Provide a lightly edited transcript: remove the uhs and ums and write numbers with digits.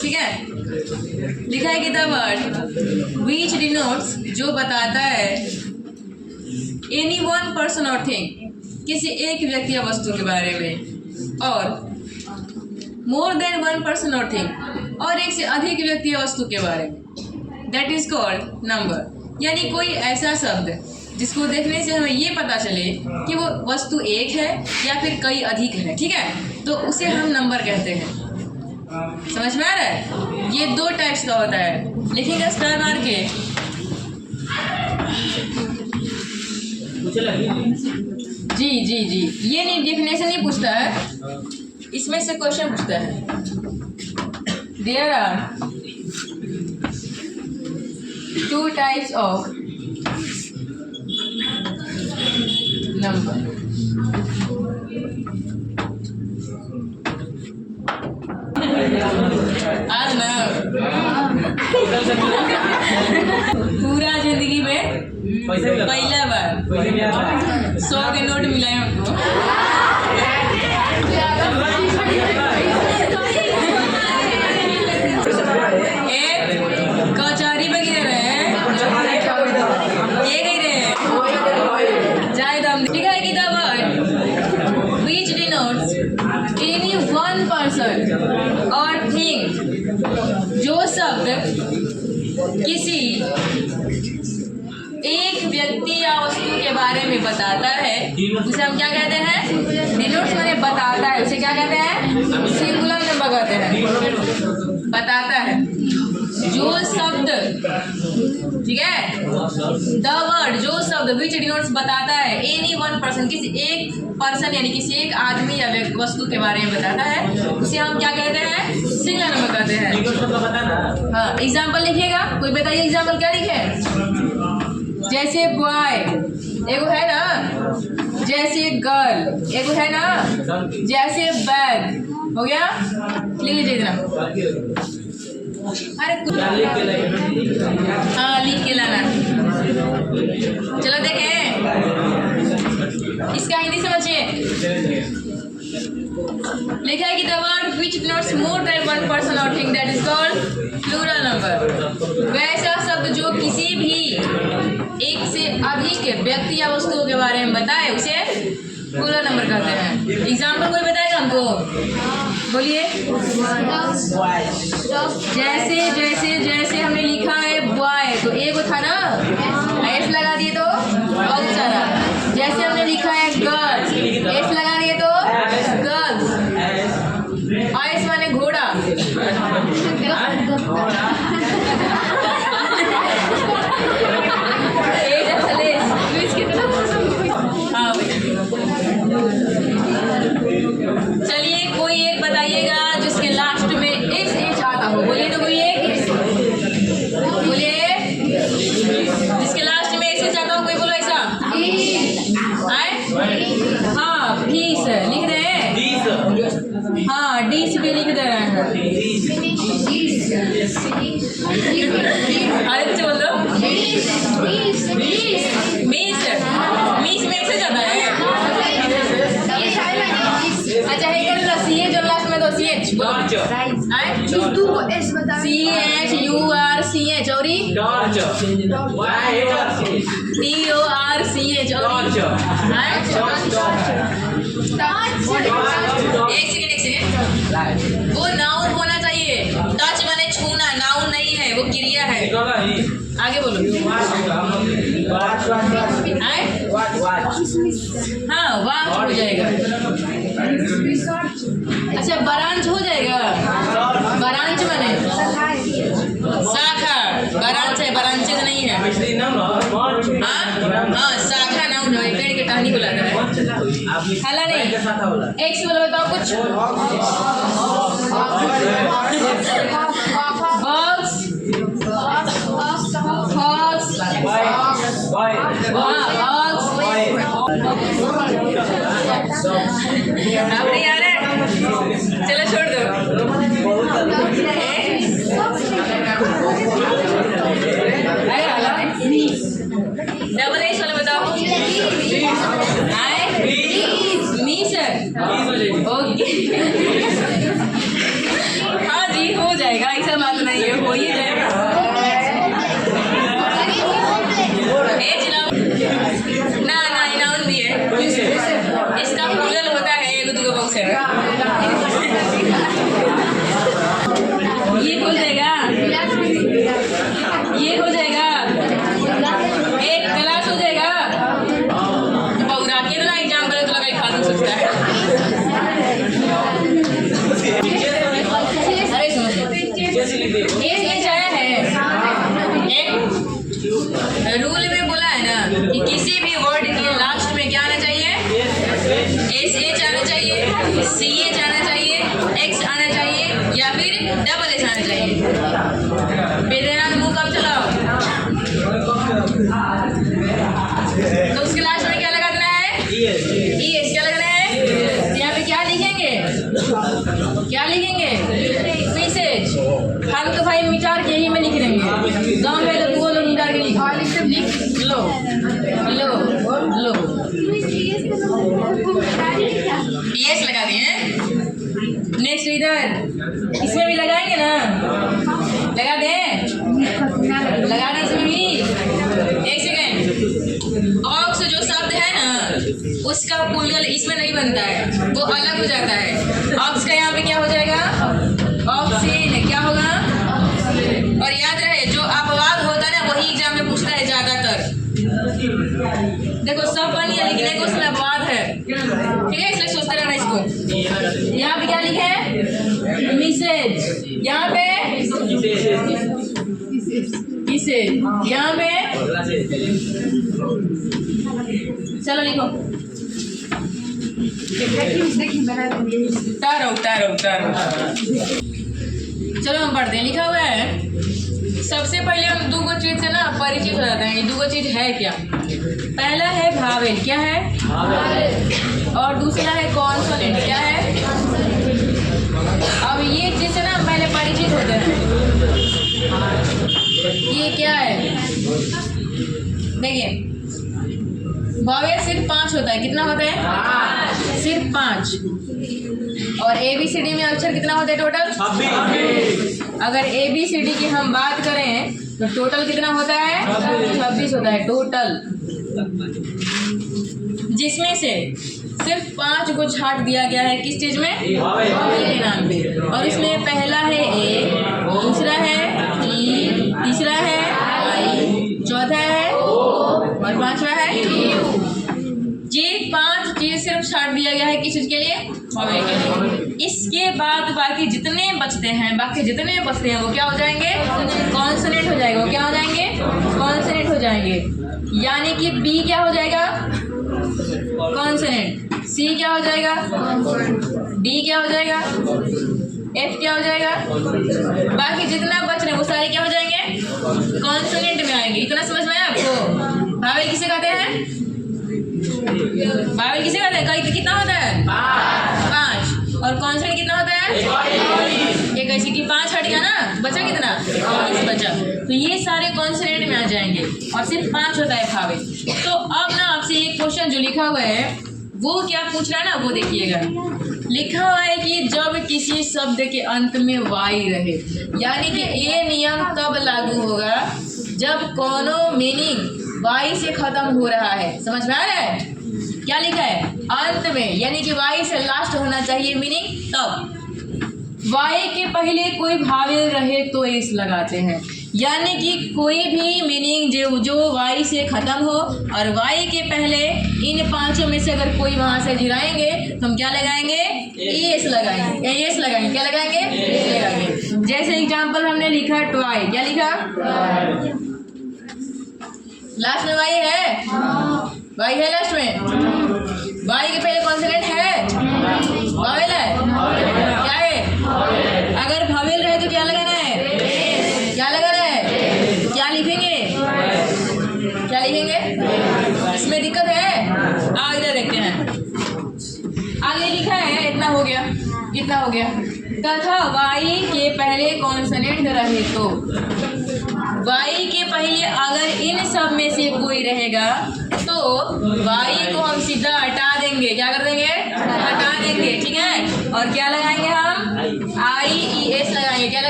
ठीक है, लिखा है कि द वर्ड विच डिनोट्स, जो बताता है एनी वन पर्सन और थिंग, किसी एक व्यक्ति या वस्तु के बारे में, और मोर देन वन पर्सन और थिंग, और एक से अधिक व्यक्ति या वस्तु के बारे में, दैट इज कॉल्ड नंबर। यानी कोई ऐसा शब्द जिसको देखने से हमें ये पता चले कि वो वस्तु एक है या फिर कई अधिक है, ठीक है, तो उसे हम नंबर कहते हैं। समझ में आ रहा है? ये दो टाइप्स का होता है, लिखेंगे स्टार मार के। जी जी जी, ये नहीं डेफिनेशन नहीं पूछता है, इसमें से क्वेश्चन पूछता है। There are two types of number. आज ना पूरा जिंदगी में पहला बार 100 के नोट मिला है हमको। कचहरी में गिरे रहे ये गई रहे जाए दम। ठीक है कि the word which denotes any one person और थिंग, जो शब्द किसी एक व्यक्ति या वस्तु के बारे में बताता है उसे हम क्या कहते हैं? डिनोट्स माने बताता है, उसे क्या कहते हैं? सिंगुलर नंबर कहते हैं। बताता है जो शब्द, ठीक है, द वर्ड जो शब्द विच डिनोट्स बताता है एनी वन पर्सन, किसी एक पर्सन यानी किसी एक आदमी या वस्तु के बारे में बताता है उसे हम क्या कहते हैं? सिंगुलर नंबर कहते हैं। हाँ, एग्जाम्पल लिखिएगा, कोई बताइए एग्जाम्पल क्या लिखे? जैसे बॉय एगो है ना, जैसे गर्ल एगो है ना, जैसे बैग हो गया। लिख लीजिए इतना। अरे हाँ, लिख के लाना। चलो देखें, इसका हिंदी समझिए। लिखा है कि the word which denotes more than one person और thing, that is called plural number. वैसा शब्द जो किसी भी एक से अधिक व्यक्ति या वस्तुओं के बारे में बताए उसे प्लूरल नंबर कहते हैं। एग्जाम्पल कोई बताएगा हमको? बोलिए। जैसे जैसे जैसे हमने लिखा है बॉय, तो एगो था ना, एस लगा दिए तो बहुत सारा। जैसे हमने लिखा है गर्ल्स, एस लगा दिए तो गर्ल्स। एस माने घोड़ा। चलिए कोई एक बताइएगा जिसके लास्ट में एस एच आता हो। बोलिए तो कोई एक, बोलिए जिसके लास्ट में एस एच आता हो, कोई बोलो ऐसा। हाँ, फीस लिख रहे हैं। हाँ, डीस भी लिख दे रहे हैं। अरे बोलो मीस में ऐसे जाता है। अच्छा है कर लो सी एच, और लास्ट में तो सी एच बोलो। C H U R C H और T O R C H और एक सेकेंड, वो नाउन होना चाहिए। टच माने छूना, नाउन नहीं है, वो क्रिया है। आगे बोलो। हाँ, वाच हो जाएगा। अच्छा, बरांच हो जाएगा। बरांच माने शाखा, बरांच है, बरांचेज नहीं है। हाँ, शाखा नाउन है, पेड़ के टहनी को लाता है। हला नहीं, एक से बोलो बताओ कुछ। बॉक्स, फॉक्स, आप नहीं आ रहे? चलो छोड़ दो। डबल एस वाला बताओ। मी सर, ओके। हाँ जी, हो ऐसा बात नहीं है, हो ही जाएगा। ना ना इनाउन भी है, इसका प्लूरल होता है एक दो बॉक्स है। ये हो जाएगा, ये हो जाएगा, एक गिलास हो जाएगा। पौरा के ना एग्जाम्पल तो लगा खा सकता है। अरे सुनो, ये चाय है, एक रूल में बोला है ना कि किसी भी वर्ड के लास्ट में क्या आना चाहिए, SH आना चाहिए, CH आना चाहिए, X आना चाहिए या फिर डबल S आना चाहिए। बेदेना मुंह कम चलाओ, तो उसके लास्ट में क्या लगा देना है, ES क्या लगाना है। यहाँ पे क्या लिखेंगे, क्या लिखेंगे, मैसेज। हम तो भाई मिटार के ही में लिख देंगे, गाँव में लोग वो लोग मिटार के लिख लो लो लो, ES लगा दिए। नेक्स्ट इधर इसमें भी लगाएंगे ना, लगा दें, लगा दें इसमें भी। एक सेकेंड, ऑक्स जो शब्द है ना उसका प्लूरल इसमें नहीं बनता है, वो अलग हो जाता है। ऑक्स का यहाँ पे क्या हो जाएगा, ऑक्सीन क्या होगा। और याद रहे जो अपवाद होता है ना वही एग्जाम में पूछता है ज्यादातर। देखो सब बन लिया लिखने को उसमें अपवाद है, ठीक है, इसलिए सोचते रहना इसको। यहाँ पे क्या लिखे है, मैसेज, यहाँ पे मैसेज, यहाँ पे चलो लिखो, उतारो उतारो उतारो। चलो हम पढ़ते हैं, लिखा हुआ है। सबसे पहले हम दो चीज से ना परिचित हो जाते हैं, ये दो चीज है क्या। पहला है भावेल, क्या है, और दूसरा है कॉन्सोनेंट, क्या है। अब ये चीज से ना पहले परिचित होते हैं। ये क्या है, देखिए भावेल सिर्फ 5 होता है, कितना होता है, सिर्फ 5। और ABCD में अक्षर कितना होता है टोटल, 26। अगर ABCD की हम बात करें तो टोटल कितना होता है, 26 होता है टोटल, जिसमें से सिर्फ 5 को छाट दिया गया है किस चीज में, भावेल के नाम पे। और इसमें पहला है A, दूसरा है E, तीसरा है I, चौथा है O और पांचवा है U। ये 5 चीज सिर्फ छाट दिया गया है किस चीज के लिए, भावेल के लिए। इसके बाद बाकी जितने बचते हैं वो क्या हो जाएंगे, कॉन्सोनेंट हो जाएगा। वो क्या हो जाएंगे, कॉन्सोनेंट हो जाएंगे। यानी कि B क्या हो जाएगा, कॉन्सोनेंट, C क्या हो जाएगा, D क्या हो जाएगा, F क्या हो जाएगा। बाकी जितना बच रहे वो सारे क्या हो जाएंगे, कॉन्सोनेंट में आएंगे। इतना समझ में आया आपको। भावेल किसे कहते हैं, भावेल किसे कहते हैं, कई कितना होता है, 5। और कॉन्सोनेंट कितना होता है, ये कैसे कि 5 हट गया ना, बचा कितना, 5 बचा। तो ये सारे कॉन्सोनेंट में आ जाएंगे और सिर्फ 5 होता है भावेल। तो अब ना आपसे एक क्वेश्चन जो लिखा हुआ है वो क्या पूछ रहा है ना, वो देखिएगा। लिखा हुआ है कि जब किसी शब्द के अंत में वाई रहे, यानी कि ये नियम तब लागू होगा जब कोनो मीनिंग वाई से खत्म हो रहा है। समझ में आ रहा है, क्या लिखा है, अंत में, यानी कि वाई से लास्ट होना चाहिए मीनिंग तब। वाई के पहले कोई भावेल रहे तो एस लगाते हैं, यानी कि कोई भी मीनिंग जो वाई से खत्म हो और वाई के पहले इन 5 में से अगर कोई वहां से गिराएंगे तो हम क्या लगाएंगे, एस लगाएंगे, एस लगाएंगे, क्या लगाएंगे, एस लगाएंगे। जैसे एग्जांपल हमने लिखा ट्वाई, क्या लिखा, लास्ट में वाई है, वाई है लास्ट में, वाई के पहले कॉन्सोनेंट है, भावेल है, क्या है। अगर भावेल रहे तो क्या लगाना है, क्या लगाना है, क्या लिखेंगे, क्या लिखेंगे। इसमें दिक्कत है, आओ इधर देखते हैं। आगे लिखा है, इतना हो गया, कितना हो गया, तथा वाई के पहले कॉन्सोनेंट रहे तो। वाई के पहले अगर इन सब में से कोई रहेगा तो वाई को हम सीधा हटा देंगे, क्या कर देंगे, हटा देंगे, ठीक है। और क्या लगाएंगे हम, IES लगाएंगे, क्या लगाएंगे?